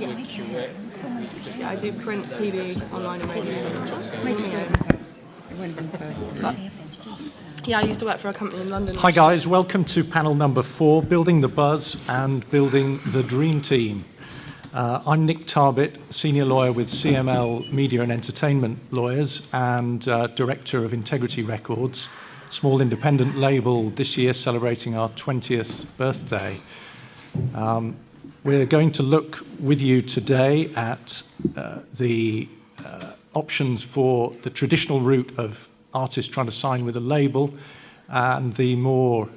Yeah, I do print, TV, online and radio. Yeah, I used to work for a company in London. Hi guys, welcome to panel number 4, Building the Buzz and Building the Dream Team. I'm Nick Tarbit, senior lawyer with CML Media and Entertainment Lawyers and director of Integrity Records, small independent label this year celebrating our 20th birthday. We're going to look with you today at the options for the traditional route of artists trying to sign with a label and the more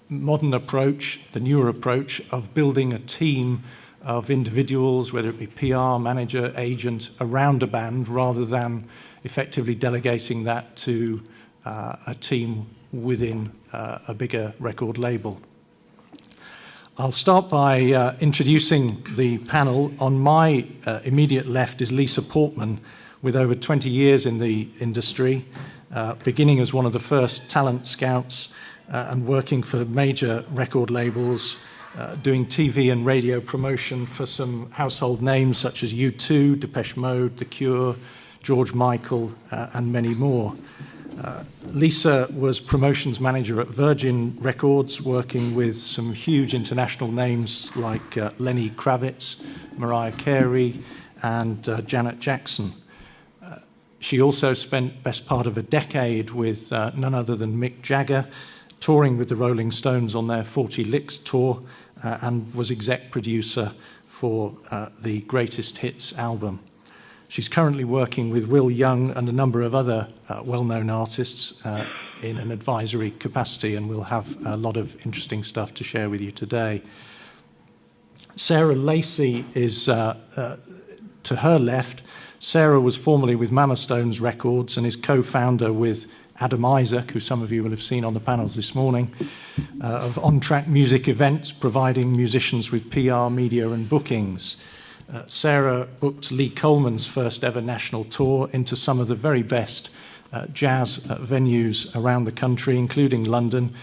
modern approach, the newer approach of building a team of individuals, whether it be PR, manager, agent, around a band rather than effectively delegating that to a team within a bigger record label. I'll start by introducing the panel. On my immediate left is Lisa Portman, with over 20 years in the industry, beginning as one of the first talent scouts and working for major record labels, doing TV and radio promotion for some household names such as U2, Depeche Mode, The Cure, George Michael, and many more. Lisa was promotions manager at Virgin Records, working with some huge international names like Lenny Kravitz, Mariah Carey, and Janet Jackson. She also spent best part of a decade with none other than Mick Jagger, touring with the Rolling Stones on their 40 Licks tour, and was exec producer for the Greatest Hits album. She's currently working with Will Young and a number of other well-known artists in an advisory capacity, and we'll have a lot of interesting stuff to share with you today. Sarah Lacey is to her left. Sarah was formerly with Mama Stones Records and is co-founder with Adam Isaac, who some of you will have seen on the panels this morning, of on-track music events, providing musicians with PR, media and bookings. Sarah booked Lee Coleman's first ever national tour into some of the very best jazz venues around the country, including London,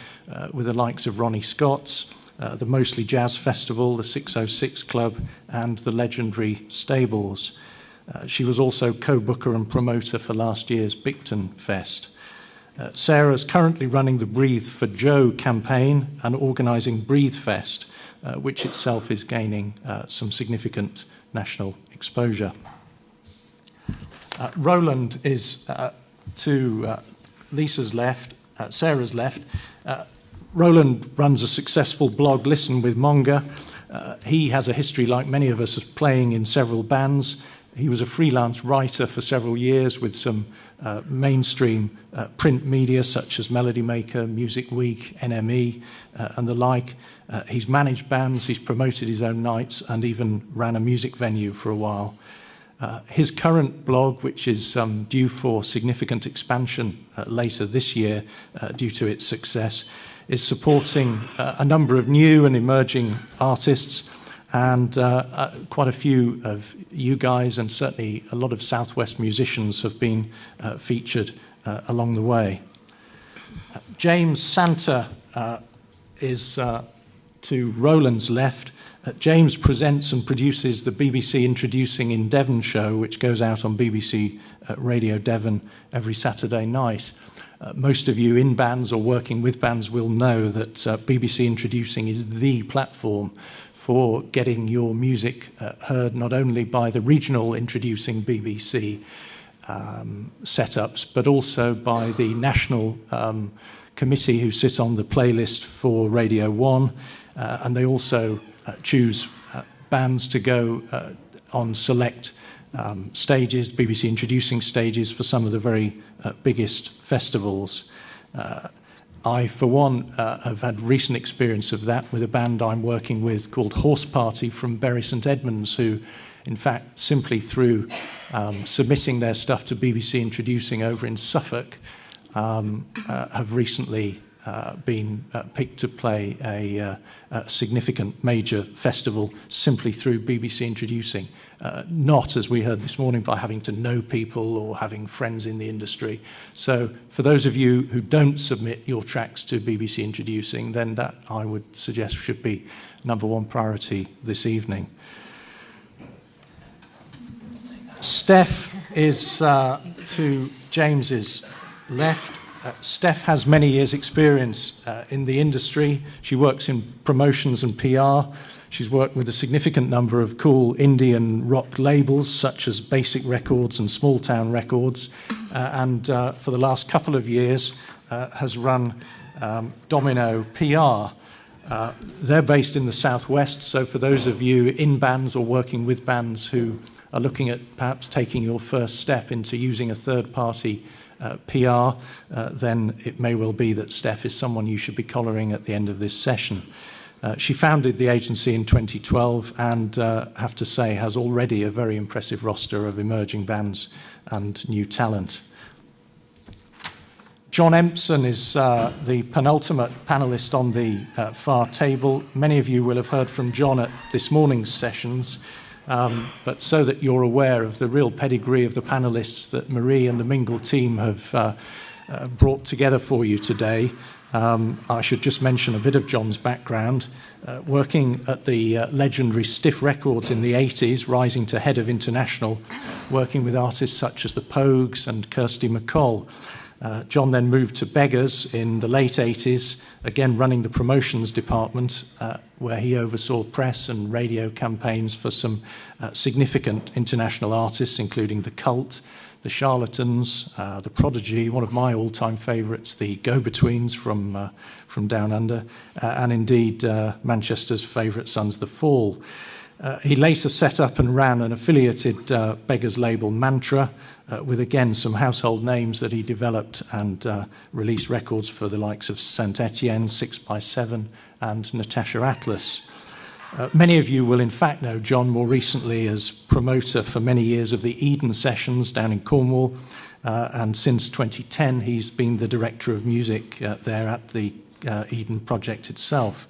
with the likes of Ronnie Scott's, the Mostly Jazz Festival, the 606 Club, and the legendary Stables. She was also co-booker and promoter for last year's Bicton Fest. Sarah's currently running the Breathe for Joe campaign and organising Breathe Fest, which itself is gaining some significant national exposure. Roland is to Lisa's left, Sarah's left. Roland runs a successful blog, Listen with Monga. He has a history, like many of us, of playing in several bands. He was a freelance writer for several years with some mainstream print media such as Melody Maker, Music Week, NME, and the like. He's managed bands, he's promoted his own nights, and even ran a music venue for a while. His current blog, which is due for significant expansion later this year due to its success, is supporting a number of new and emerging artists, and quite a few of you guys and certainly a lot of Southwest musicians have been featured along the way. James Santa is to Roland's left. James presents and produces the BBC Introducing in Devon show, which goes out on BBC Radio Devon every Saturday night. Most of you in bands or working with bands will know that BBC Introducing is the platform for getting your music heard not only by the regional Introducing BBC setups, but also by the national committee who sit on the playlist for Radio 1, and they also choose bands to go on select stages, BBC Introducing stages, for some of the very biggest festivals. I, for one, have had recent experience of that with a band I'm working with called Horse Party from Bury St Edmunds, who, in fact, simply through submitting their stuff to BBC Introducing over in Suffolk, have recently been picked to play a significant major festival simply through BBC Introducing. Not, as we heard this morning, by having to know people or having friends in the industry. So for those of you who don't submit your tracks to BBC Introducing, then that, I would suggest, should be number one priority this evening. Steph is to James's left. Steph has many years' experience in the industry. She works in promotions and PR. She's worked with a significant number of cool Indian rock labels such as Basic Records and Small Town Records, and for the last couple of years has run Domino PR. They're based in the southwest, so for those of you in bands or working with bands who are looking at perhaps taking your first step into using a third-party PR, then it may well be that Steph is someone you should be collaring at the end of this session. She founded the agency in 2012 and, have to say, has already a very impressive roster of emerging bands and new talent. John Empson is the penultimate panellist on the far table. Many of you will have heard from John at this morning's sessions, but so that you're aware of the real pedigree of the panellists that Marie and the Mingle team have brought together for you today, I should just mention a bit of John's background. Working at the legendary Stiff Records in the 80s, rising to head of international, working with artists such as the Pogues and Kirsty MacColl. John then moved to Beggars in the late 80s, again running the promotions department, where he oversaw press and radio campaigns for some significant international artists, including The Cult, The Charlatans, The Prodigy, one of my all-time favourites, the Go-Betweens from Down Under, and indeed Manchester's favourite sons, The Fall. He later set up and ran an affiliated Beggars label, Mantra, with again some household names that he developed and released records for the likes of Saint Etienne, 6x7 and Natasha Atlas. Many of you will in fact know John more recently as promoter for many years of the Eden Sessions down in Cornwall, and since 2010 he's been the director of music there at the Eden project itself.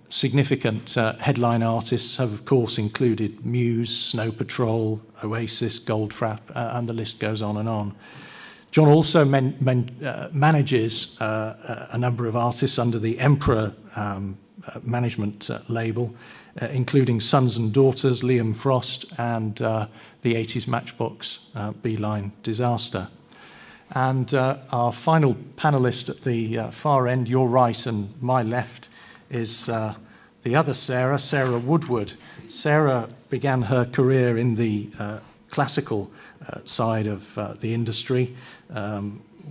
Significant headline artists have of course included Muse, Snow Patrol, Oasis, Goldfrapp, and the list goes on and on. John also manages a number of artists under the Emperor management label, including Sons and Daughters, Liam Frost, and the 80s Matchbox, Beeline Disaster. And our final panellist at the far end, your right and my left, is the other Sarah, Sarah Woodward. Sarah began her career in the classical side of the industry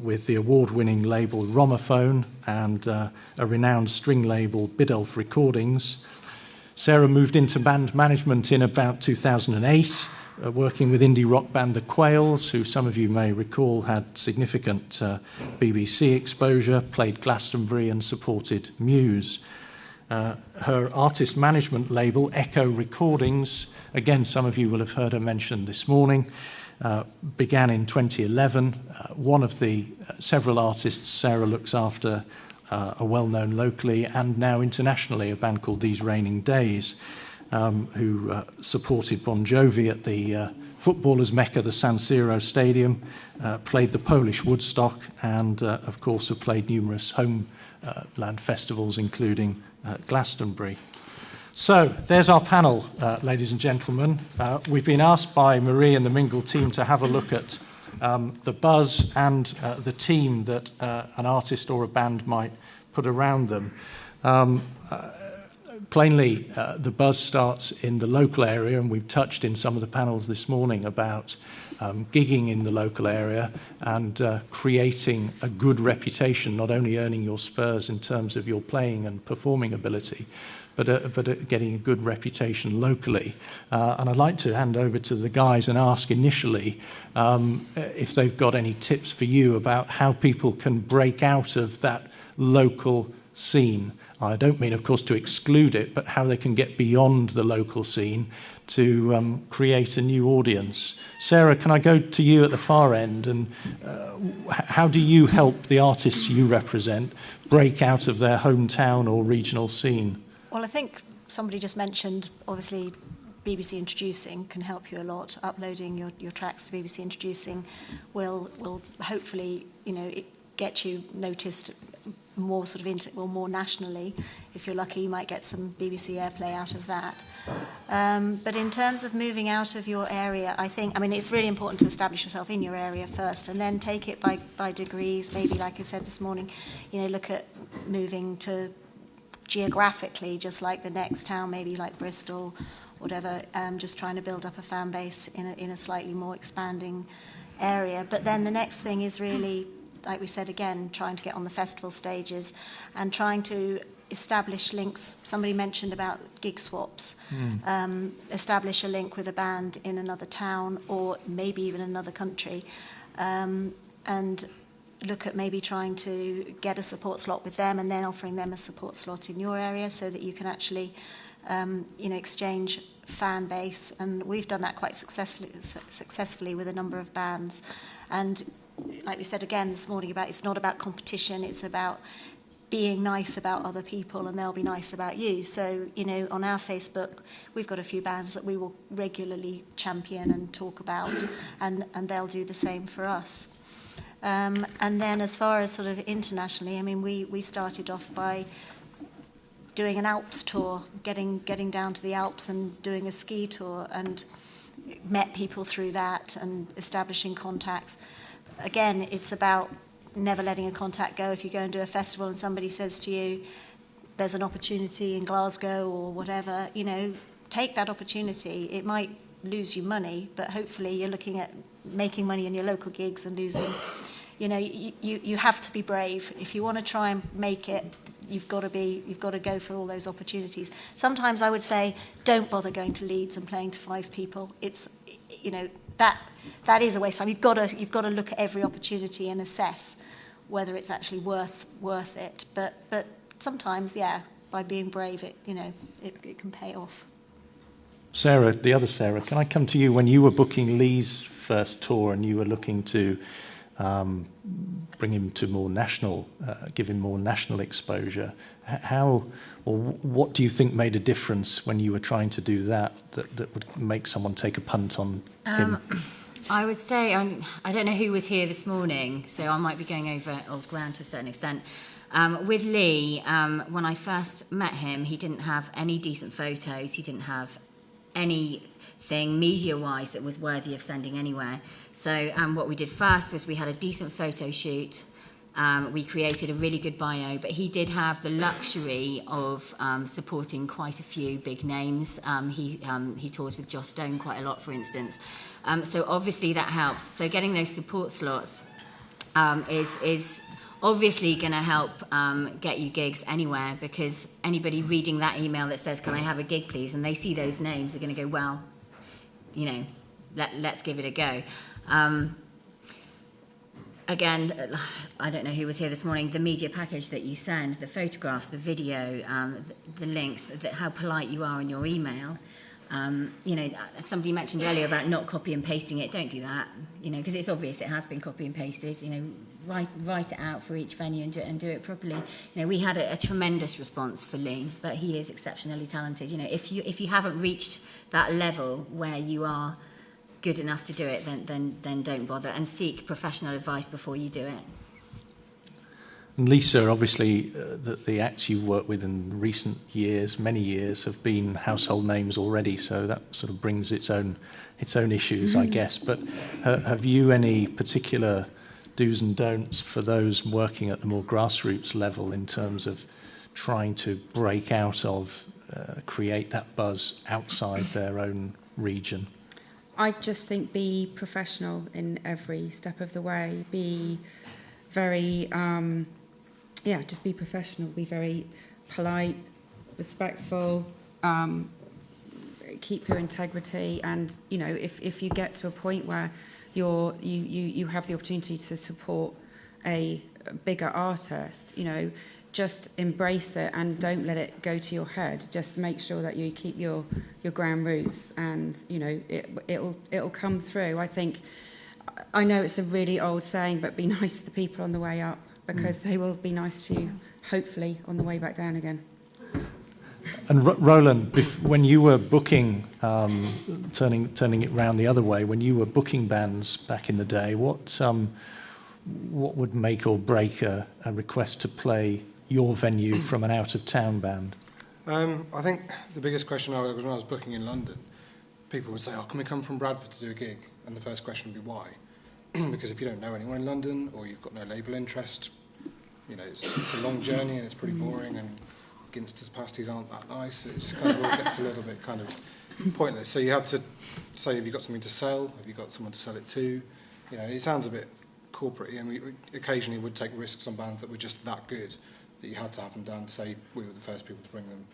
with the award-winning label Romophone and a renowned string label Biddulph Recordings. Sarah moved into band management in about 2008, working with indie rock band The Quails, who some of you may recall had significant BBC exposure, played Glastonbury and supported Muse. Her artist management label, Echo Recordings, again, some of you will have heard her mentioned this morning, began in 2011. One of the several artists Sarah looks after are well-known locally and now internationally, a band called These Raining Days, who supported Bon Jovi at the footballers' mecca, the San Siro Stadium, played the Polish Woodstock, and of course have played numerous homeland festivals, including Glastonbury. So there's our panel, ladies and gentlemen. We've been asked by Marie and the Mingle team to have a look at the buzz and the team that an artist or a band might put around them. Plainly, the buzz starts in the local area, and we've touched in some of the panels this morning about gigging in the local area and creating a good reputation, not only earning your spurs in terms of your playing and performing ability, but getting a good reputation locally. And I'd like to hand over to the guys and ask initially if they've got any tips for you about how people can break out of that local scene. I don't mean, of course, to exclude it, but how they can get beyond the local scene to create a new audience. Sarah, can I go to you at the far end? And how do you help the artists you represent break out of their hometown or regional scene? Well, I think somebody just mentioned, obviously, BBC Introducing can help you a lot. Uploading your tracks to BBC Introducing will hopefully, get you noticed more sort of more nationally. If you're lucky, you might get some BBC airplay out of that. But in terms of moving out of your area, I mean, it's really important to establish yourself in your area first, and then take it by degrees. Maybe, like I said this morning, look at moving to geographically, just like the next town, maybe like Bristol, whatever, just trying to build up a fan base in a slightly more expanding area. But then the next thing is really, like we said again, trying to get on the festival stages and trying to establish links. Somebody mentioned about gig swaps. Establish a link with a band in another town or maybe even another country, and look at maybe trying to get a support slot with them and then offering them a support slot in your area so that you can actually exchange fan base. And we've done that quite successfully with a number of bands. And like we said again this morning, it's not about competition, it's about being nice about other people and they'll be nice about you. So, on our Facebook, we've got a few bands that we will regularly champion and talk about, and they'll do the same for us. And then as far as sort of internationally, I mean, we started off by doing an Alps tour, getting down to the Alps and doing a ski tour, and met people through that and establishing contacts. Again, it's about never letting a contact go. If you go and do a festival and somebody says to you, there's an opportunity in Glasgow or whatever, take that opportunity. It might lose you money, but hopefully you're looking at making money in your local gigs and losing. You have to be brave. If you want to try and make it, you've got to go for all those opportunities. Sometimes I would say, don't bother going to Leeds and playing to 5 people. It's, that is a waste of time. You've got to look at every opportunity and assess whether it's actually worth it. But sometimes, by being brave, it can pay off. Sarah, the other Sarah, can I come to you? When you were booking Lee's first tour and you were looking to bring him to more national, give him more national exposure, how or what do you think made a difference when you were trying to do that would make someone take a punt on him? I would say, I don't know who was here this morning, so I might be going over old ground to a certain extent. With Lee, when I first met him, he didn't have any decent photos, he didn't have anything media-wise that was worthy of sending anywhere. So what we did first was we had a decent photo shoot. We created a really good bio, but he did have the luxury of supporting quite a few big names. He tours with Joss Stone quite a lot, for instance. So obviously that helps. So getting those support slots is obviously going to help get you gigs anywhere, because anybody reading that email that says, can I have a gig please, and they see those names, they're going to go, well, let's give it a go. Again, I don't know who was here this morning, the media package that you send, the photographs, the video, the links, how polite you are in your email. Somebody mentioned earlier about not copy and pasting it. Don't do that, because it's obvious it has been copy and pasted. Write it out for each venue and do it properly. We had a tremendous response for Lee, but he is exceptionally talented. If you haven't reached that level where you are good enough to do it, then don't bother, and seek professional advice before you do it. And Lisa, obviously, the acts you've worked with in recent years, many years, have been household names already, so that sort of brings its own issues, I guess. But have you any particular do's and don'ts for those working at the more grassroots level in terms of trying to break out of, create that buzz outside their own region? I just think be professional in every step of the way. Be very, just be professional. Be very polite, respectful. Keep your integrity. And if you get to a point where you have the opportunity to support a bigger artist, just embrace it and don't let it go to your head. Just make sure that you keep your ground roots, and it'll come through. I know it's a really old saying, but be nice to the people on the way up, because they will be nice to you, hopefully, on the way back down again. And Roland, when you were booking, turning it round the other way, when you were booking bands back in the day, what would make or break a request to play your venue from an out-of-town band? I think the biggest question I was when I was booking in London, people would say, "Oh, can we come from Bradford to do a gig?" And the first question would be why. Because if you don't know anyone in London or you've got no label interest, you know, it's a long journey and it's pretty boring, and Ginster's pasties aren't that nice. It just kind of all gets a little bit kind of pointless. So you have to say, have you got something to sell? Have you got someone to sell it to? You know, it sounds a bit corporate-y, and we occasionally would take risks on bands that were just that good that you had to have them down. Say we were the first people to bring them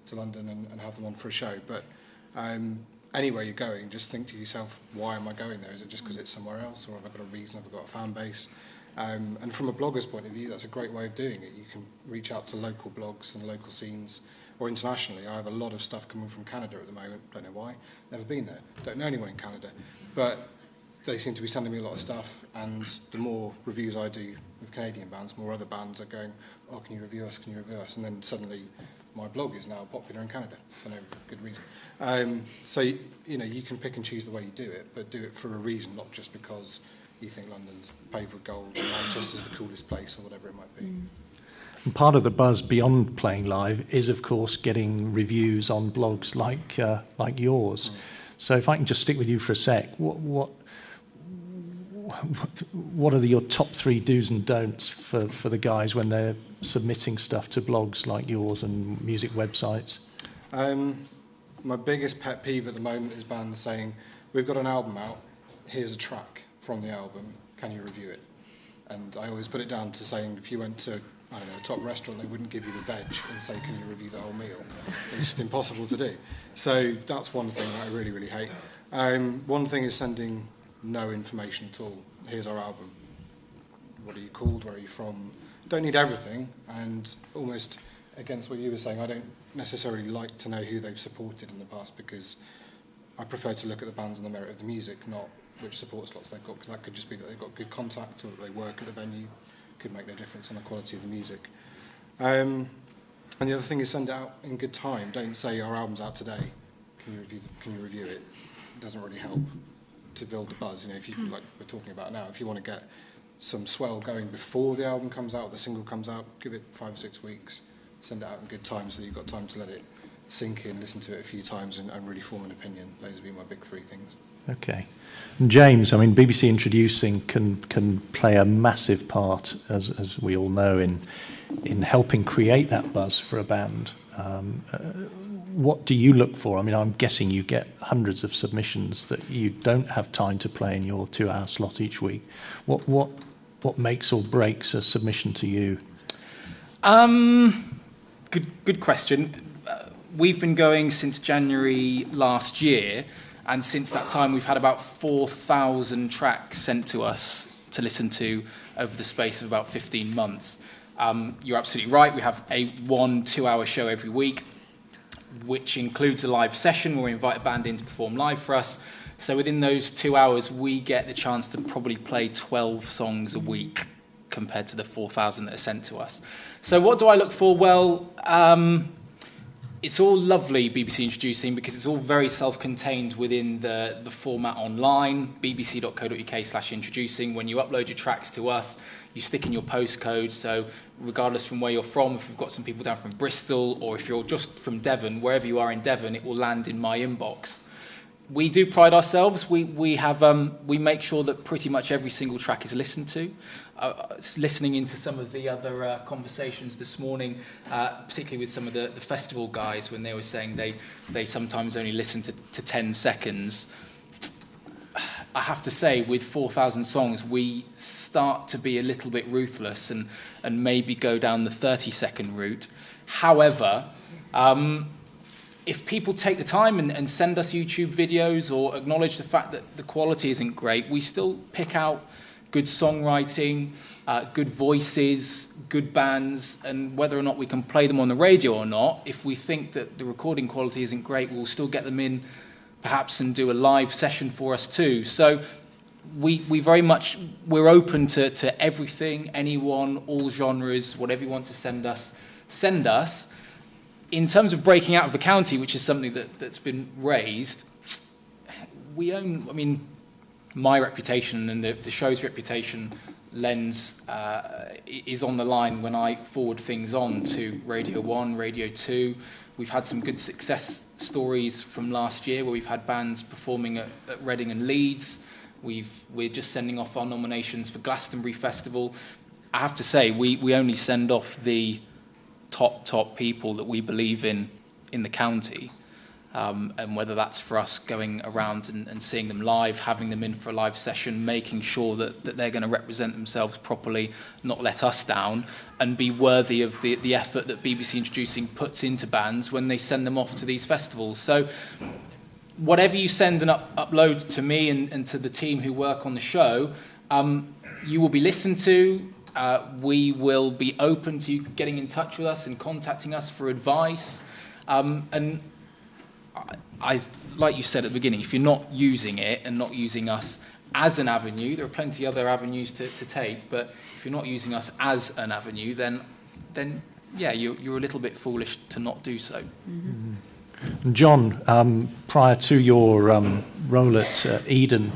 to London and have them on for a show. But anywhere you're going, just think to yourself, why am I going there? Is it just because it's somewhere else, or have I got a reason? Have I got a fan base? And from a blogger's point of view, that's a great way of doing it. You can reach out to local blogs and local scenes, or internationally. I have a lot of stuff coming from Canada at the moment. Don't know why. Never been there. Don't know anyone in Canada. But they seem to be sending me a lot of stuff, and the more reviews I do with Canadian bands, more other bands are going, "Oh, can you review us? Can you review us?" And then suddenly my blog is now popular in Canada for no good reason. So, you know, you can pick and choose the way you do it, but do it for a reason, not just because you think London's paved with gold or Manchester's the coolest place or whatever it might be. And part of the buzz beyond playing live is, of course, getting reviews on blogs like yours. So if I can just stick with you for a sec, what are your top 3 do's and don'ts for the guys when they're submitting stuff to blogs like yours and music websites? My biggest pet peeve at the moment is bands saying, "We've got an album out, here's a track from the album, can you review it?" And I always put it down to saying, if you went to, I don't know, a top restaurant, they wouldn't give you the veg and say, "Can you review the whole meal?" It's just impossible to do. So that's one thing that I really, really hate. One thing is sending no information at all. Here's our album. What are you called? Where are you from? Don't need everything. And almost against what you were saying, I don't necessarily like to know who they've supported in the past, because I prefer to look at the bands and the merit of the music, not which support slots they've got, because that could just be that they've got good contact or that they work at the venue. Could make no difference on the quality of the music. And the other thing is send it out in good time. Don't say our album's out today. Can you review it? It doesn't really help to build the buzz. You know, if you like we're talking about now, if you want to get some swell going before the album comes out, the single comes out, give it 5 or 6 weeks. Send it out in good time so that you've got time to let it sink in, listen to it a few times, and really form an opinion. Those would be my big 3 things. Okay. And James, I mean, BBC Introducing can play a massive part, as we all know, in helping create that buzz for a band. What do you look for? I mean, I'm guessing you get hundreds of submissions that you don't have time to play in your 2-hour slot each week. What makes or breaks a submission to you? Good question. We've been going since January last year, and since that time we've had about 4,000 tracks sent to us to listen to over the space of about 15 months. You're absolutely right. We have a 1-2-hour show every week, which includes a live session where we invite a band in to perform live for us. So within those 2 hours, we get the chance to probably play 12 songs a week compared to the 4,000 that are sent to us. So what do I look for? Well, it's all lovely, BBC Introducing, because it's all very self-contained within the format online, bbc.co.uk/introducing. When you upload your tracks to us, you stick in your postcode, so regardless from where you're from, if we've got some people down from Bristol, or if you're just from Devon, wherever you are in Devon, it will land in my inbox. We do pride ourselves. We make sure that pretty much every single track is listened to. Listening into some of the other conversations this morning, particularly with some of the festival guys, when they were saying they sometimes only listen to 10 seconds. I have to say, with 4,000 songs, we start to be a little bit ruthless and maybe go down the 30-second route. However, if people take the time and send us YouTube videos or acknowledge the fact that the quality isn't great, we still pick out good songwriting, good voices, good bands, and whether or not we can play them on the radio or not, if we think that the recording quality isn't great, we'll still get them in perhaps and do a live session for us too. So we very much, we're open to everything, anyone, all genres, whatever you want to send us, send us. In terms of breaking out of the county, which is something that's been raised, we own, I mean, my reputation and the show's reputation lens is on the line when I forward things on to Radio 1, Radio 2. We've had some good success stories from last year where we've had bands performing at Reading and Leeds. We're just sending off our nominations for Glastonbury Festival. I have to say, we only send off the top people that we believe in the county. And whether that's for us going around and seeing them live, having them in for a live session, making sure that they're going to represent themselves properly, not let us down, and be worthy of the effort that BBC Introducing puts into bands when they send them off to these festivals. So whatever you send and upload to me and to the team who work on the show, you will be listened to. We will be open to you getting in touch with us and contacting us for advice. And I, like you said at the beginning, if you're not using it and not using us as an avenue, there are plenty other avenues to take, but if you're not using us as an avenue, then yeah, you're a little bit foolish to not do so. Mm-hmm. John, prior to your role at Eden,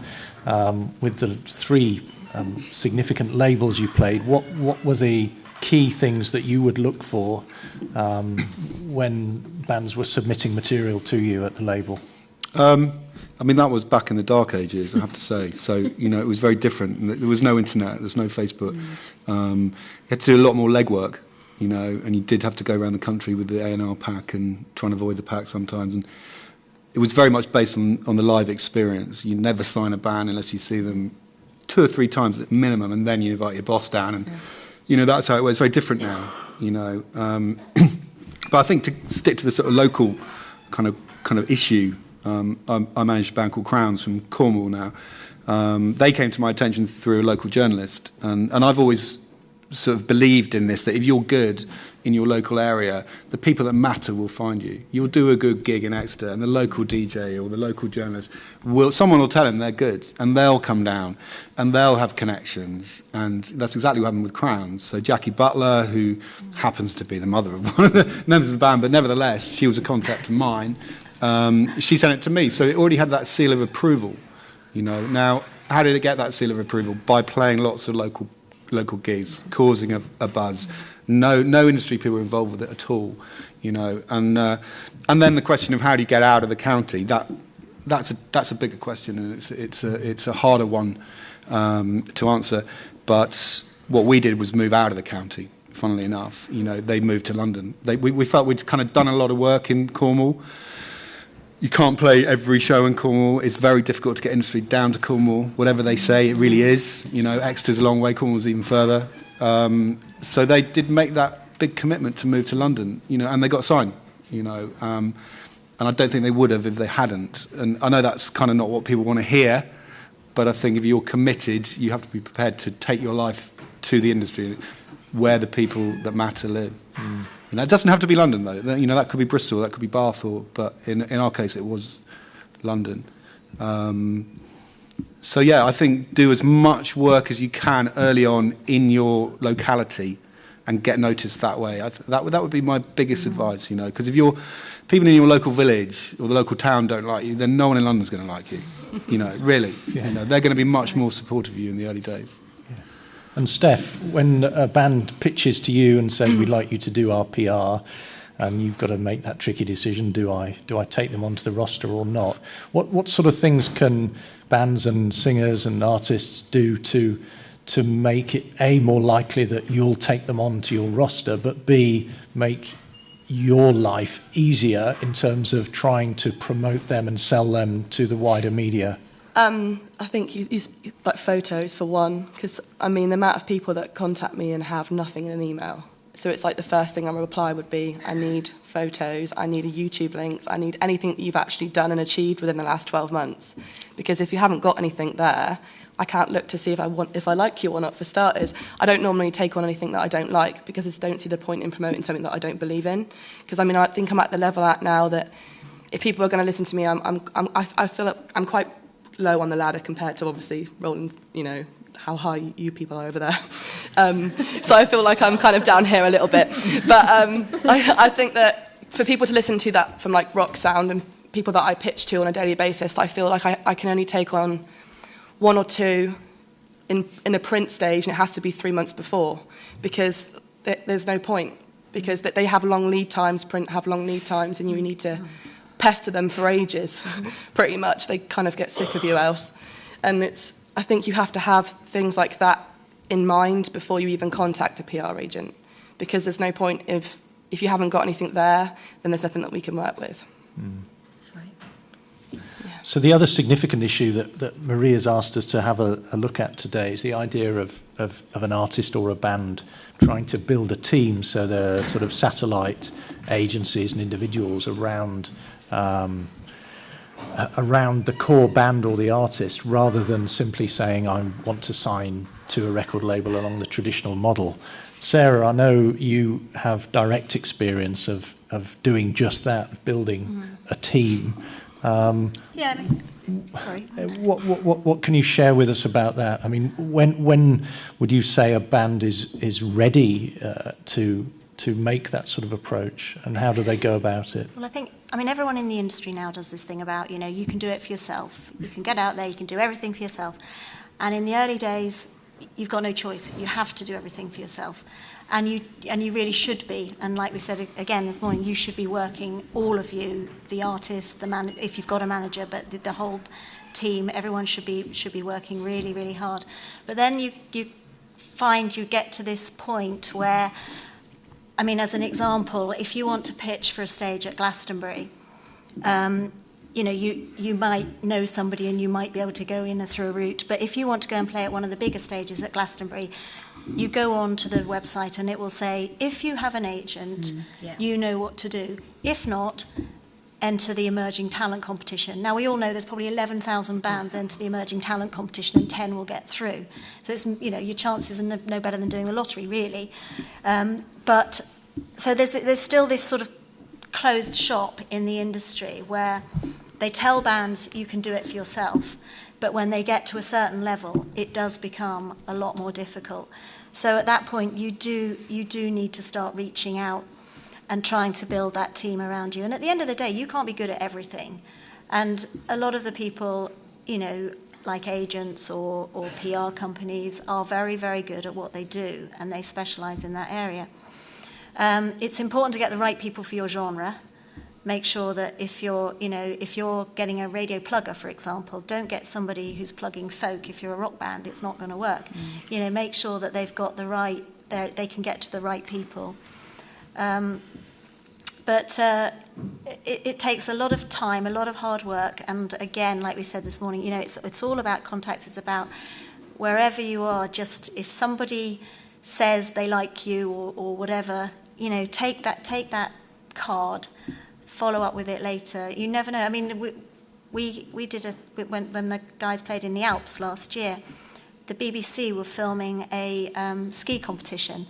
with the 3 significant labels you played, what were the key things that you would look for when bands were submitting material to you at the label? I mean, that was back in the dark ages, I have to say. So, you know, it was very different. There was no internet, there was no Facebook. You had to do a lot more legwork, you know, and you did have to go around the country with the A&R pack and try and avoid the pack sometimes. And it was very much based on the live experience. You never sign a band unless you see them 2 or 3 times at minimum, and then you invite your boss down. And, you know, that's how it was. It's very different now, you know. But I think to stick to the sort of local kind of issue, I managed a band called Crowns from Cornwall now. They came to my attention through a local journalist, and I've always sort of believed in this, that if you're good in your local area, the people that matter will find you. You'll do a good gig in Exeter, and the local DJ or the local journalist someone will tell them they're good, and they'll come down, and they'll have connections, and that's exactly what happened with Crowns. So Jackie Butler, who happens to be the mother of one of the members of the band, but nevertheless, she was a contact of mine. She sent it to me, so it already had that seal of approval, you know. Now, how did it get that seal of approval? By playing lots of local gigs, causing a buzz. No industry people were involved with it at all, you know. And then the question of how do you get out of the county? That's a bigger question, and it's a harder one to answer. But what we did was move out of the county. Funnily enough, you know, they moved to London. We felt we'd kind of done a lot of work in Cornwall. You can't play every show in Cornwall. It's very difficult to get industry down to Cornwall. Whatever they say, it really is. You know, Exeter's a long way, Cornwall's even further. So they did make that big commitment to move to London, you know, and they got signed, you know. And I don't think they would have if they hadn't. And I know that's kind of not what people want to hear, but I think if you're committed, you have to be prepared to take your life to the industry where the people that matter live. You know, it doesn't have to be London, though. You know, that could be Bristol, that could be Bath, but in our case, it was London. So, yeah, I think do as much work as you can early on in your locality and get noticed that way. That would be my biggest advice, you know, because if people in your local village or the local town don't like you, then no one in London's going to like you, you know, really. You know, they're going to be much more supportive of you in the early days. And Steph, when a band pitches to you and says, we'd like you to do our PR, and you've got to make that tricky decision, do I take them onto the roster or not? What sort of things can bands and singers and artists do to make it, A, more likely that you'll take them onto your roster, but B, make your life easier in terms of trying to promote them and sell them to the wider media? I think you like photos for one, because I mean the amount of people that contact me and have nothing in an email. So it's like the first thing I reply would be, I need photos, I need a YouTube links, I need anything that you've actually done and achieved within the last 12 months. Because if you haven't got anything there, I can't look to see if I like you or not, for starters. I don't normally take on anything that I don't like, because I just don't see the point in promoting something that I don't believe in. Because I mean, I think I'm at the level at now that if people are going to listen to me, I feel like I'm quite low on the ladder compared to obviously Roland, you know, how high you people are over there. So I feel like I'm kind of down here a little bit. But I think that for people to listen to that from like rock sound and people that I pitch to on a daily basis, I feel like I can only take on 1 or 2 in a print stage, and it has to be 3 months before, because there's no point, because they have long lead times, print have long lead times, and you need to pester them for ages, pretty much. They kind of get sick of you else. And I think you have to have things like that in mind before you even contact a PR agent, because there's no point if you haven't got anything there, then there's nothing that we can work with. That's right. So the other significant issue that Maria's asked us to have a look at today is the idea of an artist or a band trying to build a team, so there are sort of satellite agencies and individuals around the core band or the artist, rather than simply saying, I want to sign to a record label along the traditional model. Sarah, I know you have direct experience of doing just that, building a team. Yeah, sorry. What can you share with us about that? I mean, when would you say a band is ready to make that sort of approach, and how do they go about it? Well, I mean, everyone in the industry now does this thing about, you can do it for yourself. You can get out there, you can do everything for yourself. And in the early days, you've got no choice. You have to do everything for yourself. And you really should be. And like we said again this morning, you should be working, all of you, the artist, if you've got a manager, but the whole team, everyone should be working really, really hard. But then you find you get to this point where, I mean, as an example, if you want to pitch for a stage at Glastonbury, you might know somebody and you might be able to go in through a route. But if you want to go and play at one of the bigger stages at Glastonbury, you go on to the website and it will say, if you have an agent, you know what to do. If not, enter the emerging talent competition. Now, we all know there's probably 11,000 bands enter the emerging talent competition and 10 will get through. So it's, your chances are no better than doing the lottery, really. But so there's still this sort of closed shop in the industry where they tell bands you can do it for yourself, but when they get to a certain level, it does become a lot more difficult. So at that point, you do need to start reaching out and trying to build that team around you. And at the end of the day, you can't be good at everything. And a lot of the people, like agents or PR companies, are very, very good at what they do, and they specialize in that area. It's important to get the right people for your genre. Make sure that if you're getting a radio plugger, for example, don't get somebody who's plugging folk. If you're a rock band, it's not going to work. Make sure that they've got they can get to the right people. But it takes a lot of time, a lot of hard work, and again, like we said this morning, it's all about contacts. It's about wherever you are. Just if somebody says they like you or whatever, take that card. Follow up with it later. You never know. I mean, we did when the guys played in the Alps last year, the BBC were filming a ski competition.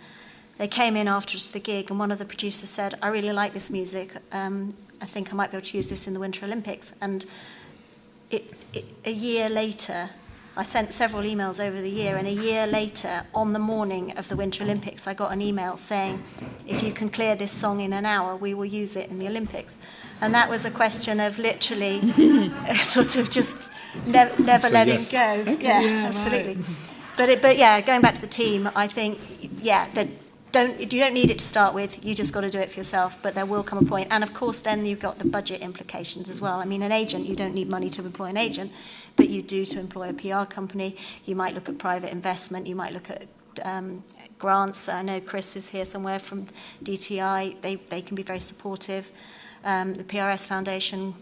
They came in after the gig, and one of the producers said, I really like this music. I think I might be able to use this in the Winter Olympics. And a year later, I sent several emails over the year, and a year later, on the morning of the Winter Olympics, I got an email saying, if you can clear this song in an hour, we will use it in the Olympics. And that was a question of literally sort of just never letting go. Okay, yeah, absolutely. Right. But going back to the team, I think, that you don't need it to start with, you just got to do it for yourself, but there will come a point. And of course, then you've got the budget implications as well. I mean, an agent, you don't need money to employ an agent, but you do to employ a PR company. You might look at private investment, you might look at grants. I know Chris is here somewhere from DTI. They can be very supportive. The PRS Foundation,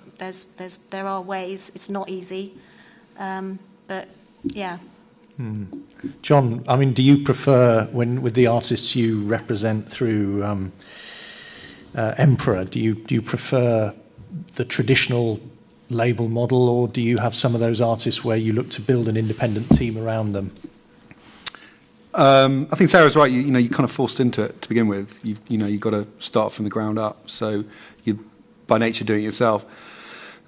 there are ways. It's not easy, but yeah. John, I mean, do you prefer, with the artists you represent through Emperor, do you prefer the traditional label model, or do you have some of those artists where you look to build an independent team around them? I think Sarah's right. You're kind of forced into it to begin with. You've got to start from the ground up. So you're by nature doing it yourself.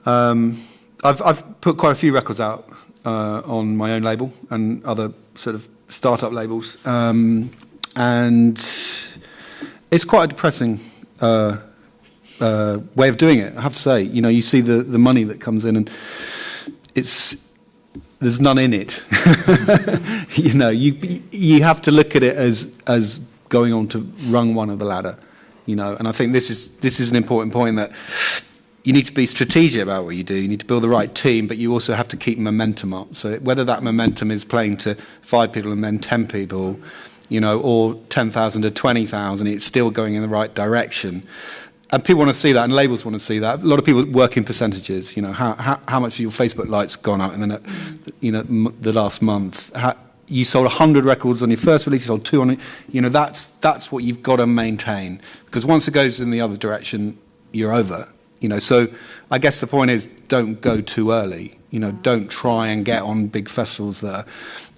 I've put quite a few records out on my own label and other sort of startup labels, and it's quite a depressing way of doing it, I have to say. You see the money that comes in, and it's there's none in it. You know, you have to look at it as going on to rung one of the ladder. You know, and I think this is an important point, that you need to be strategic about what you do. You need to build the right team, but you also have to keep momentum up. So whether that momentum is playing to 5 people and then 10 people, you know, or 10,000 to 20,000, it's still going in the right direction. And people want to see that, and labels want to see that. A lot of people work in percentages. You know, how much of your Facebook likes gone up in the last month. You sold 100 records on your first release, you sold 200. You know, that's what you've got to maintain, because once it goes in the other direction, you're over. You know, so I guess the point is, don't go too early. You know, don't try and get on big festivals that are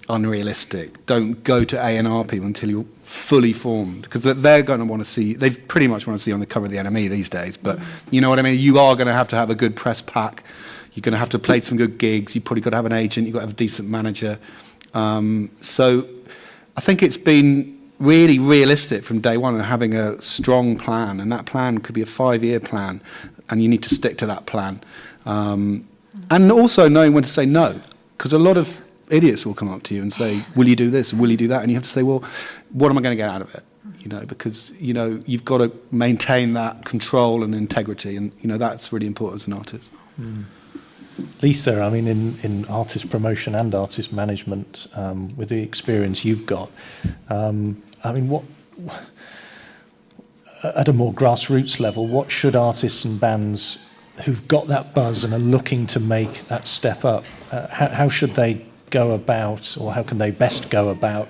unrealistic. Don't go to A&R people until you're fully formed, because they're going to want to see, they pretty much want to see on the cover of the NME these days. But you know what I mean? You are going to have a good press pack. You're going to have to play some good gigs. You've probably got to have an agent. You've got to have a decent manager. So I think it's been really realistic from day one, and having a strong plan, and that plan could be a 5-year plan, and you need to stick to that plan. And also knowing when to say no, because a lot of idiots will come up to you and say, will you do this, will you do that? And you have to say, well, what am I going to get out of it? You know, because, you know, you've got to maintain that control and integrity, and, you know, that's really important as an artist. Lisa, I mean, in artist promotion and artist management, with the experience you've got, I mean, what at a more grassroots level, what should artists and bands who've got that buzz and are looking to make that step up, how should they go about, or how can they best go about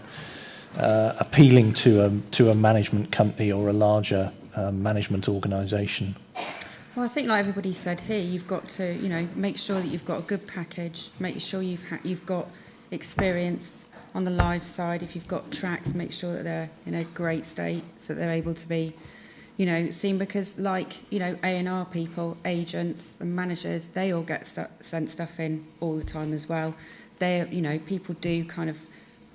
appealing to a management company or a larger management organisation? Well, I think like everybody said here, you've got to, you know, make sure that you've got a good package, make sure you've got experience on the live side. If you've got tracks, make sure that they're in a great state so that they're able to be, you know, seen, because like, you know, A&R people, agents and managers, they all get sent stuff in all the time as well. They, you know, people do kind of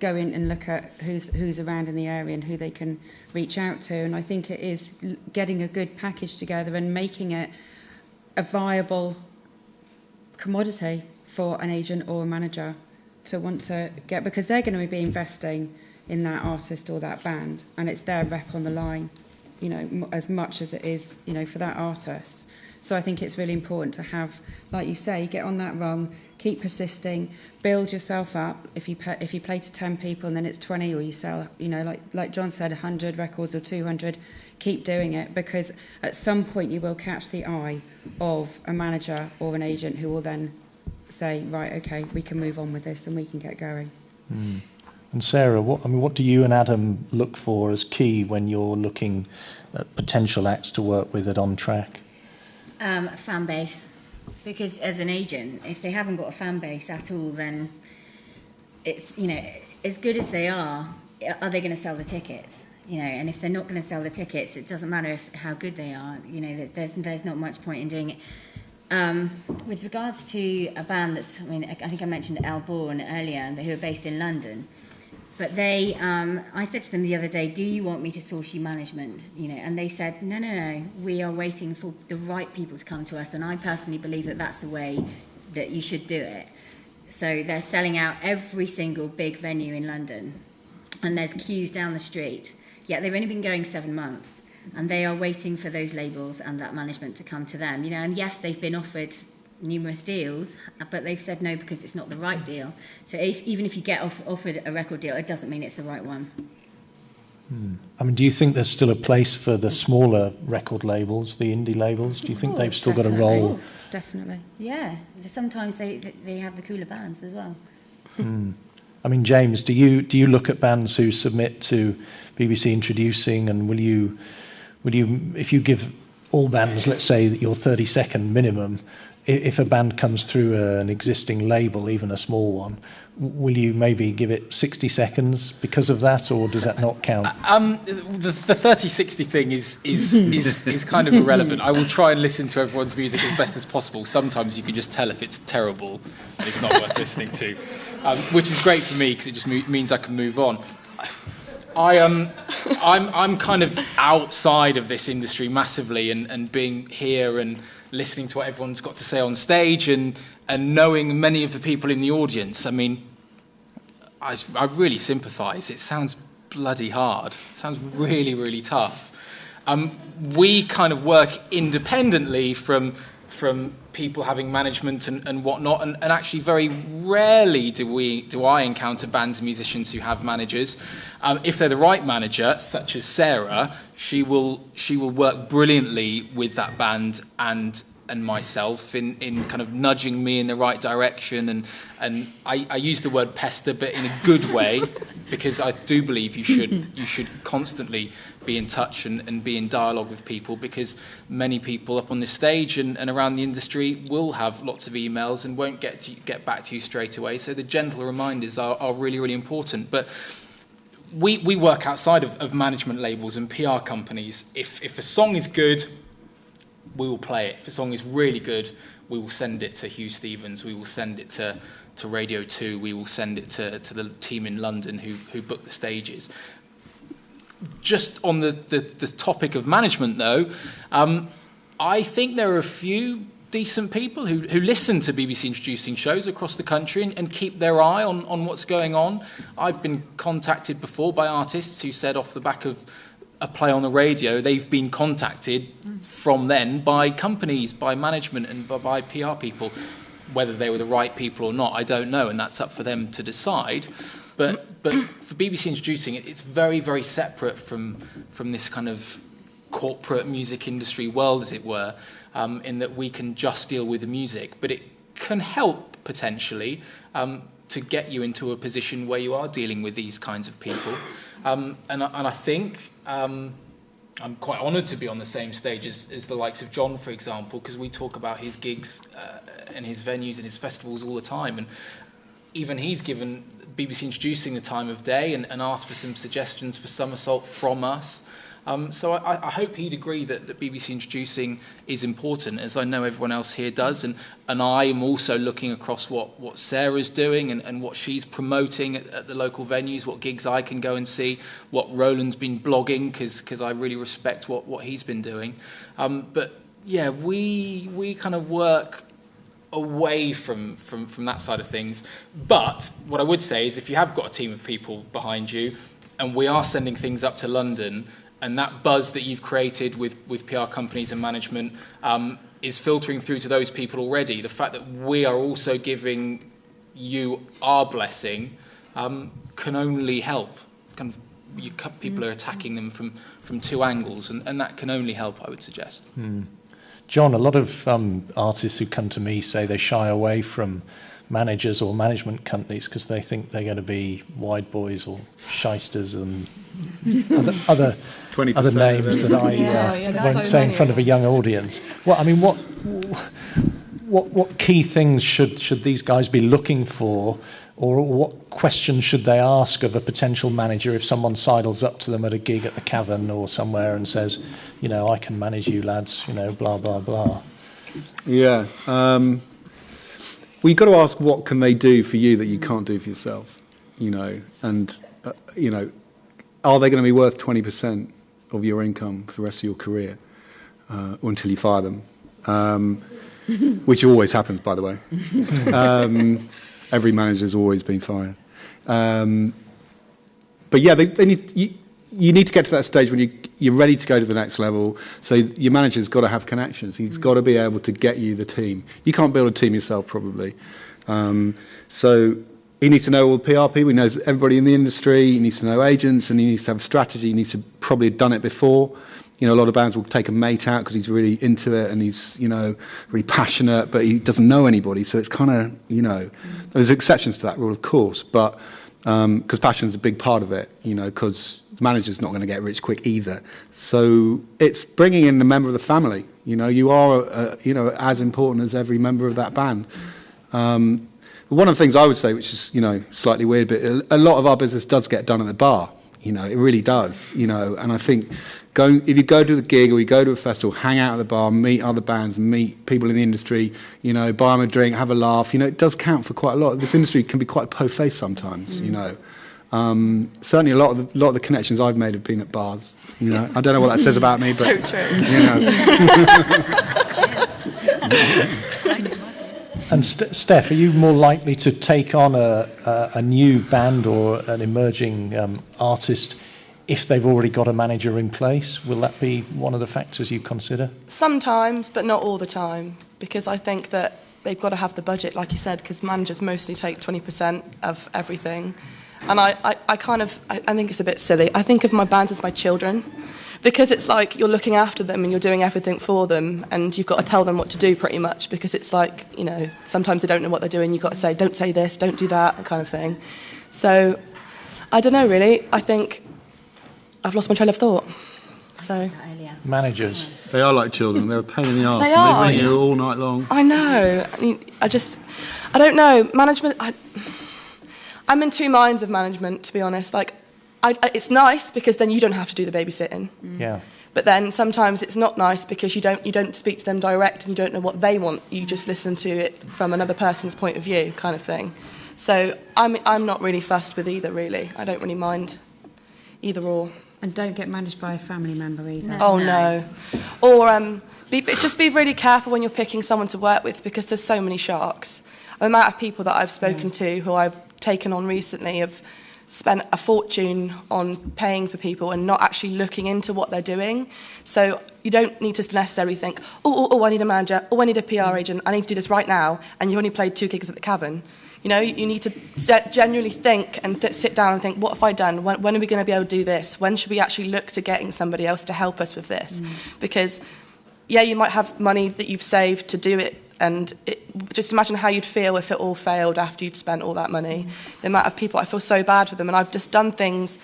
go in and look at who's around in the area and who they can reach out to. And I think it is getting a good package together and making it a viable commodity for an agent or a manager to want to get, because they're going to be investing in that artist or that band, and it's their rep on the line, you know, as much as it is, you know, for that artist. So I think it's really important to have, like you say, get on that rung, keep persisting, build yourself up. If you play to 10 people and then it's 20, or you sell, you know, like John said, 100 records or 200, keep doing it, because at some point you will catch the eye of a manager or an agent who will then say, right, okay, we can move on with this and we can get going. And Sarah, what do you and Adam look for as key when you're looking at potential acts to work with at On Track? Fan base, because as an agent, if they haven't got a fan base at all, then it's, you know, as good as they are they going to sell the tickets? You know, and if they're not going to sell the tickets, it doesn't matter how good they are. You know, there's not much point in doing it. With regards to a band that's, I mean, I think I mentioned Elborn earlier, who are based in London. But they, I said to them the other day, do you want me to source you management? You know, and they said, no, we are waiting for the right people to come to us. And I personally believe that that's the way that you should do it. So they're selling out every single big venue in London. And there's queues down the street. Yet they've only been going 7 months. And they are waiting for those labels and that management to come to them. You know, and yes, they've been offered numerous deals, but they've said no because it's not the right deal. So even if you get offered a record deal, it doesn't mean it's the right one. I mean, do you think there's still a place for the smaller record labels, the indie labels? Do you think they've still got a role? Definitely. Yeah, sometimes they have the cooler bands as well. I mean, James, do you look at bands who submit to BBC Introducing, and will you, if you give all bands, let's say, your 30-second minimum, if a band comes through an existing label, even a small one, will you maybe give it 60 seconds because of that, or does that not count? The 30-60 thing is kind of irrelevant. I will try and listen to everyone's music as best as possible. Sometimes you can just tell if it's terrible and it's not worth listening to, which is great for me because it just means I can move on. I'm kind of outside of this industry massively, and being here and listening to what everyone's got to say on stage and knowing many of the people in the audience. I mean, I really sympathise. It sounds bloody hard. It sounds really, really tough. We kind of work independently from people having management and whatnot, and actually very rarely do I encounter bands and musicians who have managers. If they're the right manager, such as Sarah, she will work brilliantly with that band and myself in kind of nudging me in the right direction, and I use the word pester, but in a good way, because I do believe you should constantly be in touch and be in dialogue with people, because many people up on this stage and around the industry will have lots of emails and won't get back to you straight away. So the gentle reminders are really, really important. But we work outside of management labels and PR companies. If a song is good, we will play it. If a song is really good, we will send it to Hugh Stevens, we will send it to Radio 2, we will send it to the team in London who book the stages. Just on the topic of management, though, I think there are a few decent people who listen to BBC Introducing shows across the country and keep their eye on what's going on. I've been contacted before by artists who said off the back of a play on the radio, they've been contacted from then by companies, by management and by PR people. Whether they were the right people or not, I don't know, and that's up for them to decide. But for BBC Introducing, it's very, very separate from this kind of corporate music industry world, as it were, in that we can just deal with the music. But it can help, potentially, to get you into a position where you are dealing with these kinds of people. And I think I'm quite honoured to be on the same stage as the likes of John, for example, because we talk about his gigs and his venues and his festivals all the time. And even he's given BBC Introducing the time of day and asked for some suggestions for Somersault from us. So I hope he'd agree that BBC Introducing is important, as I know everyone else here does. And I am also looking across what Sarah's doing and what she's promoting at the local venues, what gigs I can go and see, what Roland's been blogging, because I really respect what he's been doing. But yeah, we kind of work away from that side of things. But what I would say is if you have got a team of people behind you and we are sending things up to London, and that buzz that you've created with PR companies and management is filtering through to those people already, the fact that we are also giving you our blessing can only help. People are attacking them from two angles, and that can only help, I would suggest. John, a lot of artists who come to me say they shy away from managers or management companies because they think they're going to be wide boys or shysters and other names that I won't say in front of a young audience. Well, I mean, what key things should these guys be looking for, or what questions should they ask of a potential manager if someone sidles up to them at a gig at the Cavern or somewhere and says, I can manage you lads, blah, blah, blah? Yeah. Well, you've got to ask what can they do for you that you can't do for yourself, and, are they going to be worth 20% of your income for the rest of your career or until you fire them? Which always happens, by the way. Every manager's always been fired. But yeah, you need to get to that stage when you're ready to go to the next level. So your manager's got to have connections. He's got to be able to get you the team. You can't build a team yourself, probably. So he needs to know all the PR people. He knows everybody in the industry. He needs to know agents, and he needs to have a strategy. He needs to probably have done it before. A lot of bands will take a mate out because he's really into it and he's, really passionate, but he doesn't know anybody. So it's kind of, there's exceptions to that rule, of course, but because passion is a big part of it, because the manager's not going to get rich quick either. So it's bringing in a member of the family. You are, as important as every member of that band. One of the things I would say, which is, slightly weird, but a lot of our business does get done at the bar. It really does. And I think if you go to the gig or you go to a festival, hang out at the bar, meet other bands, meet people in the industry, buy them a drink, have a laugh. It does count for quite a lot. This industry can be quite po-faced sometimes. Certainly a lot of the connections I've made have been at bars. I don't know what that says about me, but so true. And Steph, are you more likely to take on a new band or an emerging artist if they've already got a manager in place? Will that be one of the factors you consider? Sometimes, but not all the time, because I think that they've got to have the budget, like you said, because managers mostly take 20% of everything. And I think it's a bit silly. I think of my bands as my children, because it's like you're looking after them and you're doing everything for them, and you've got to tell them what to do pretty much, because it's like, you know, sometimes they don't know what they're doing. You've got to say, don't say this, don't do that, kind of thing. So I don't know, really. I think I've lost my train of thought. So managers. They are like children. They're a pain in the arse. They are. They ring you all night long. I know. I don't know. Management, I'm in two minds of management, to be honest. Like, it's nice because then you don't have to do the babysitting. Yeah. But then sometimes it's not nice because you don't speak to them direct and you don't know what they want. You just listen to it from another person's point of view, kind of thing. So I'm not really fussed with either, really. I don't really mind either or. And don't get managed by a family member either. No. Or just be really careful when you're picking someone to work with, because there's so many sharks. The amount of people that I've spoken to who I've taken on recently have spent a fortune on paying for people and not actually looking into what they're doing. So you don't need to necessarily think, I need a manager, I need a PR agent, I need to do this right now, and you've only played 2 gigs at the Cavern. You know, you need to genuinely think and sit down and think, what have I done? When are we going to be able to do this? When should we actually look to getting somebody else to help us with this? Because, yeah, you might have money that you've saved to do it, and just imagine how you'd feel if it all failed after you'd spent all that money. The amount of people, I feel so bad for them, and I've just done things,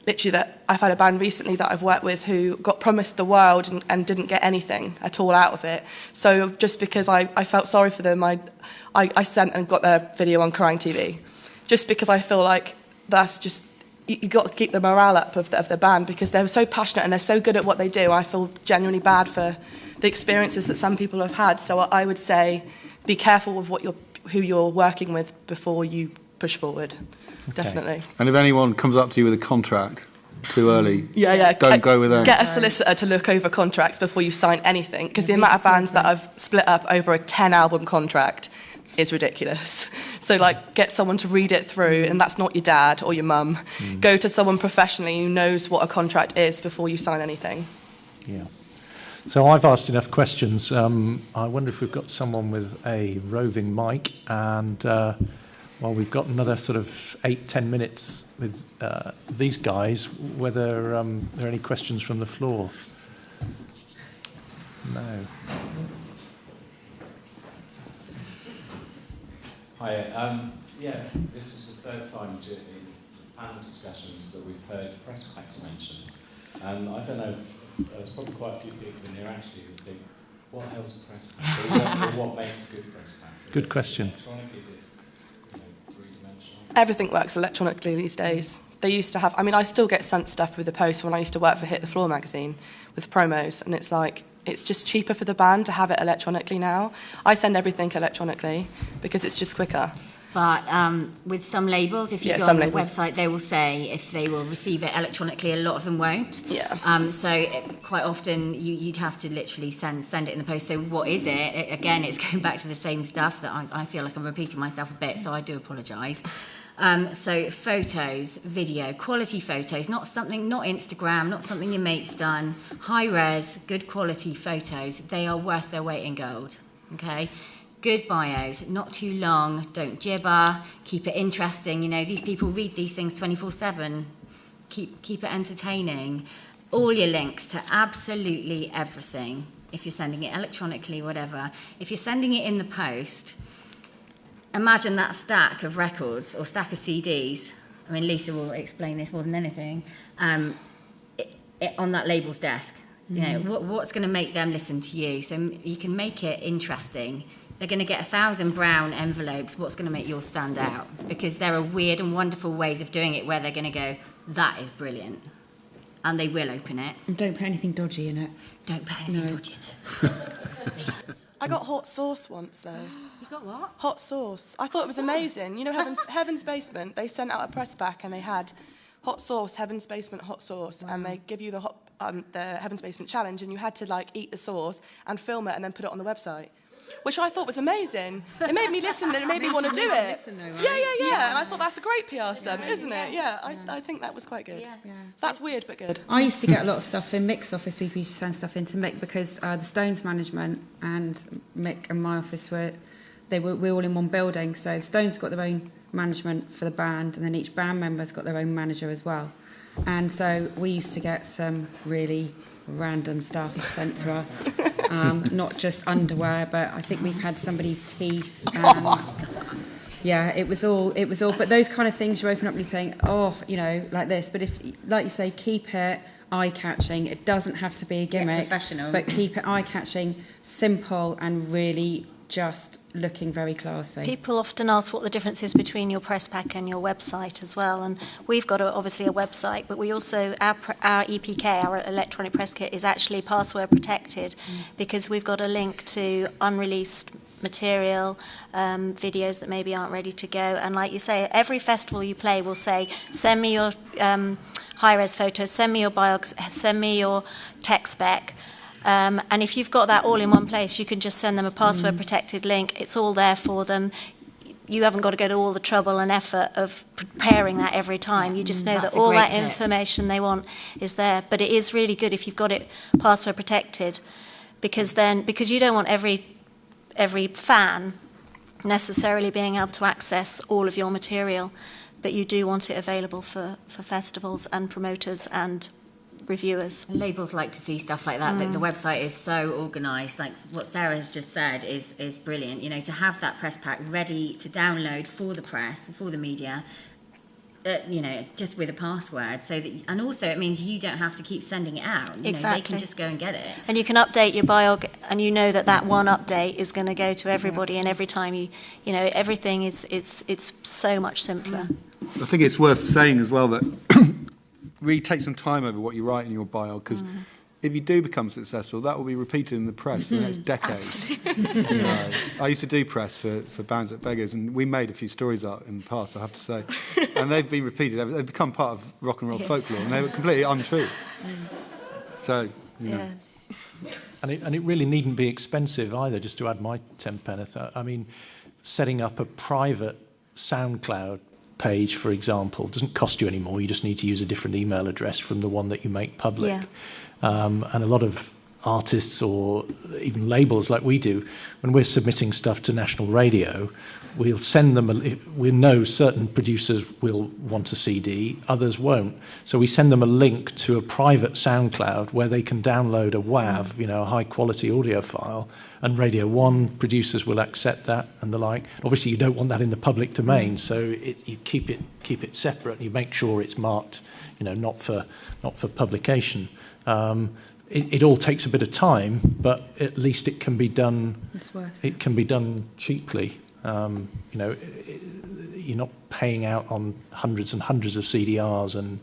literally, that I've had a band recently that I've worked with who got promised the world and didn't get anything at all out of it. So just because I felt sorry for them, I sent and got their video on Crying TV, just because I feel like that's just, you've got to keep the morale up of the band, because they're so passionate and they're so good at what they do. I feel genuinely bad for the experiences that some people have had. So I would say be careful with who you're working with before you push forward. Okay. Definitely. And if anyone comes up to you with a contract too early, don't go with them. Get a solicitor to look over contracts before you sign anything, because the amount of bands that I've split up over a 10-album contract is ridiculous. So, like, get someone to read it through, and that's not your dad or your mum. Go to someone professionally who knows what a contract is before you sign anything. Yeah. So I've asked enough questions. I wonder if we've got someone with a roving mic, and we've got another sort of 8-10 minutes with these guys, whether there are any questions from the floor. No. Hi. This is the third time in panel discussions that we've heard press packs mentioned. I don't know, there's probably quite a few people in here actually who think, what the hell's a press pack? Or what makes a good press pack? Good question. Is it electronic? Is it three-dimensional? Everything works electronically these days. They used to have, I still get sent stuff through the post when I used to work for Hit the Floor magazine with promos, and it's like, it's just cheaper for the band to have it electronically now. I send everything electronically because it's just quicker. But with some labels, if you go on the website, they will say if they will receive it electronically. A lot of them won't. Yeah. So quite often you'd have to literally send it in the post. So what is it? Again, it's going back to the same stuff that I feel like I'm repeating myself a bit, so I do apologise. So photos, video, quality photos, not Instagram, not something your mate's done. High res, good quality photos. They are worth their weight in gold. Okay. Good bios, not too long, don't gibber, keep it interesting. You know, these people read these things 24/7. Keep it entertaining. All your links to absolutely everything. If you're sending it electronically, whatever. If you're sending it in the post, imagine that stack of records or stack of CDs. I mean, Lisa will explain this more than anything. On that label's desk. You know, what's going to make them listen to you? So you can make it interesting. They're going to get 1,000 brown envelopes. What's going to make yours stand out? Because there are weird and wonderful ways of doing it where they're going to go, that is brilliant. And they will open it. And don't put anything dodgy in it. Don't put anything dodgy in it. I got hot sauce once, though. You got what? Hot sauce. I thought it was amazing. You know, Heaven's Basement, they sent out a press pack and they had hot sauce, Heaven's Basement hot sauce, and they give you the Heaven's Basement challenge, and you had to, like, eat the sauce and film it and then put it on the website. which I thought was amazing. It made me listen and it made me want to do it. Listen though, right? Yeah. And I thought that's a great PR stunt, isn't it? Yeah, I think that was quite good. Yeah. That's weird but good. I used to get a lot of stuff in Mick's office. People used to send stuff into Mick because the Stones management and Mick and my office we're all in one building. So the Stones got their own management for the band, and then each band member's got their own manager as well. And so we used to get some really random stuff sent to us, not just underwear, but I think we've had somebody's teeth, and yeah, it was all. But those kind of things, you open up and you think, oh, you know, like this. But if, like you say, keep it eye-catching. It doesn't have to be a gimmick, professional, but keep it eye-catching, simple, and really just looking very classy. People often ask what the difference is between your press pack and your website as well, and we've got obviously a website, but we also, our EPK, our electronic press kit, is actually password protected because we've got a link to unreleased material, videos that maybe aren't ready to go, and like you say, every festival you play will say, send me your high-res photos, send me your biogs, send me your tech spec. And if you've got that all in one place, you can just send them a password-protected link. It's all there for them. You haven't got to go to all the trouble and effort of preparing that every time. You just know that all that information they want is there. But it is really good if you've got it password-protected, because you don't want every fan necessarily being able to access all of your material, but you do want it available for festivals and promoters and reviewers. Labels like to see stuff like that. The website is so organised. Like what Sarah has just said is brilliant. You know, to have that press pack ready to download for the press, for the media, you know, just with a password. So that, and also it means you don't have to keep sending it out. You know, they can just go and get it. And you can update your biog, and you know that one update is going to go to everybody. And every time you know, everything it's so much simpler. I think it's worth saying as well that really take some time over what you write in your bio, because if you do become successful, that will be repeated in the press for the next decade. Absolutely. You know, I used to do press for bands at Beggars, and we made a few stories out in the past, I have to say, and they've been repeated. They've become part of rock and roll folklore, and they were completely untrue. So, you know. And it really needn't be expensive either, just to add my 10pence. I mean, setting up a private SoundCloud page, for example, doesn't cost you any more. You just need to use a different email address from the one that you make public. And a lot of artists or even labels like we do, when we're submitting stuff to national radio, we'll send them, we know certain producers will want a CD, others won't. So we send them a link to a private SoundCloud where they can download a WAV, you know, a high quality audio file, and Radio 1 producers will accept that and the like. Obviously you don't want that in the public domain, so you keep it separate, and you make sure it's marked, you know, not for publication. It all takes a bit of time, but at least it can be done. It's worth it. Can be done cheaply. You know, you're not paying out on hundreds and hundreds of CDRs and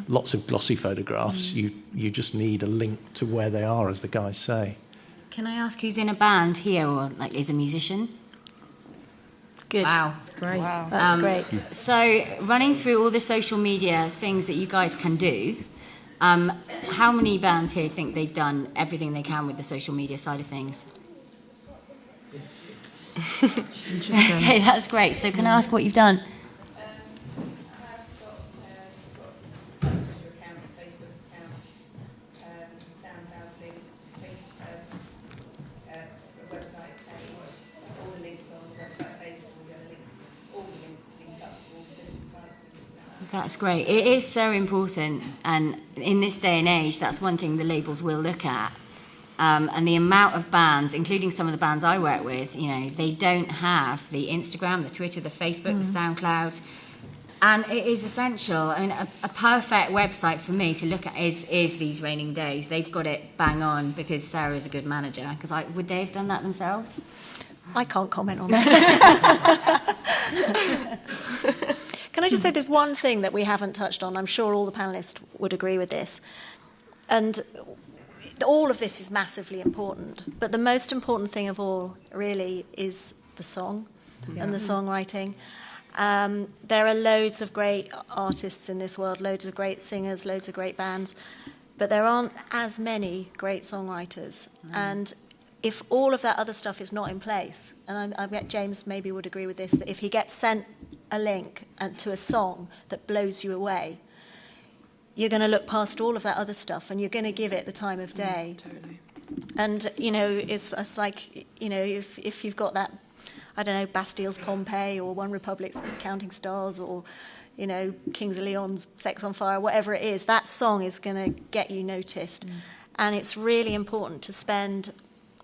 lots of glossy photographs. You just need a link to where they are, as the guys say. Can I ask who's in a band here, or like is a musician? Good. Wow. Great. Wow. That's great. So running through all the social media things that you guys can do, how many bands here think they've done everything they can with the social media side of things? Interesting. Okay, that's great. So can I ask what you've done? Twitter accounts, Facebook accounts, SoundCloud links, a website page, all the links on the website page, all the links linked up to all the different sites. That's great. It is so important, and in this day and age, that's one thing the labels will look at. And the amount of bands, including some of the bands I work with, you know, they don't have the Instagram, the Twitter, the Facebook, the SoundCloud. And it is essential. I mean, a perfect website for me to look at is These Raining Days. They've got it bang on because Sarah is a good manager. Because would they have done that themselves? I can't comment on that. Can I just say there's one thing that we haven't touched on? I'm sure all the panellists would agree with this. And all of this is massively important. But the most important thing of all, really, is the song and the songwriting. There are loads of great artists in this world, loads of great singers, loads of great bands. But there aren't as many great songwriters. And if all of that other stuff is not in place, and I bet James maybe would agree with this, that if he gets sent a link to a song that blows you away, you're going to look past all of that other stuff and you're going to give it the time of day. Totally. And, you know, it's like, you know, if you've got that, I don't know, Bastille's Pompeii or One Republic's Counting Stars or, you know, Kings of Leon's Sex on Fire, whatever it is, that song is going to get you noticed. And it's really important to spend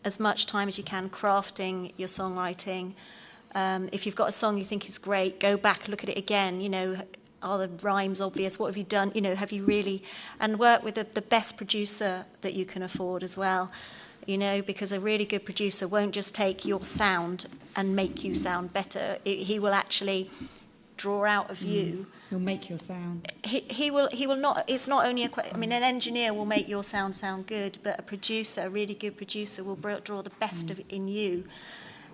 as much time as you can crafting your songwriting. If you've got a song you think is great, go back, look at it again, you know, are the rhymes obvious? What have you done? You know, have you really... And work with the best producer that you can afford as well, you know, because a really good producer won't just take your sound and make you sound better. He will actually draw out of you. He'll make your sound. He will not... It's not only I mean, an engineer will make your sound good, but a producer, a really good producer, will draw the best of in you,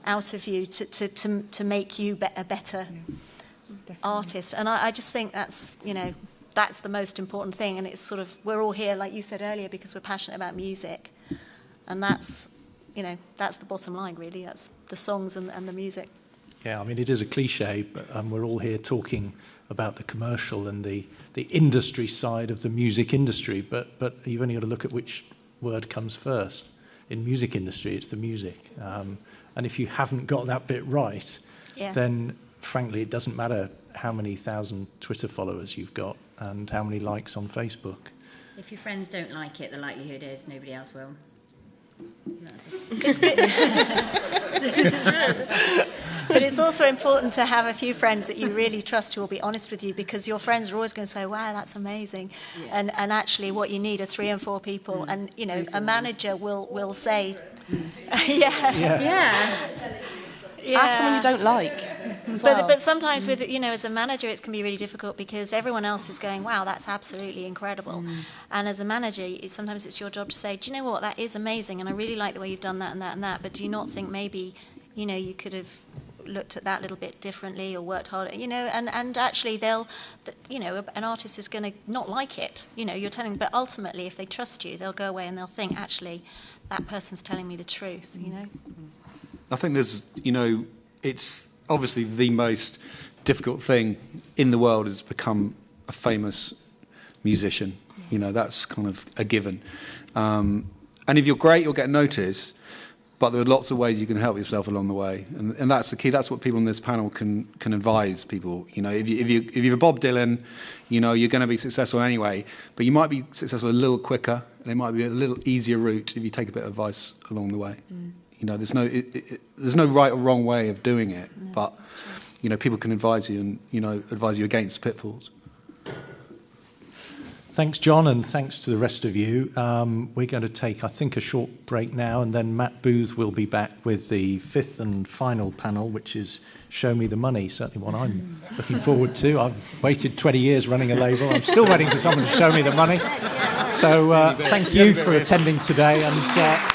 out of you, to make you a better... artist. And I just think that's, you know, that's the most important thing. And it's sort of, we're all here, like you said earlier, because we're passionate about music. And that's, you know, that's the bottom line, really. That's the songs and the music. Yeah, I mean, it is a cliche, but we're all here talking about the commercial and the industry side of the music industry. But you've only got to look at which word comes first. In music industry, it's the music. And if you haven't got that bit right, then... frankly, it doesn't matter how many thousand Twitter followers you've got and how many likes on Facebook. If your friends don't like it, the likelihood is nobody else will. It's good. It's true. But it's also important to have a few friends that you really trust who will be honest with you, because your friends are always going to say, wow, that's amazing. Yeah. And actually what you need are 3 and 4 people. And, you know, a manager will say, Ask someone you don't like as well. But sometimes with, you know, as a manager, it can be really difficult because everyone else is going, wow, that's absolutely incredible. And as a manager, sometimes it's your job to say, do you know what, that is amazing, and I really like the way you've done that and that and that, but do you not think maybe, you know, you could have looked at that a little bit differently or worked harder, you know, and actually you know, an artist is going to not like it, you know, you're telling, but ultimately if they trust you, they'll go away and they'll think, actually, that person's telling me the truth, you know. I think there's, you know, it's obviously the most difficult thing in the world is to become a famous musician. You know, that's kind of a given. And if you're great, you'll get noticed, but there are lots of ways you can help yourself along the way. And that's the key. That's what people on this panel can advise people. You know, if you're Bob Dylan, you know, you're going to be successful anyway, but you might be successful a little quicker, and it might be a little easier route if you take a bit of advice along the way. You know, there's no right or wrong way of doing it, but, you know, people can advise you and, you know, advise you against pitfalls. Thanks, John, and thanks to the rest of you. We're going to take, I think, a short break now, and then Matt Booth will be back with the 5th and final panel, which is Show Me the Money, certainly one I'm looking forward to. I've waited 20 years running a label. I'm still waiting for someone to show me the money. So thank you for attending today, and... Yeah.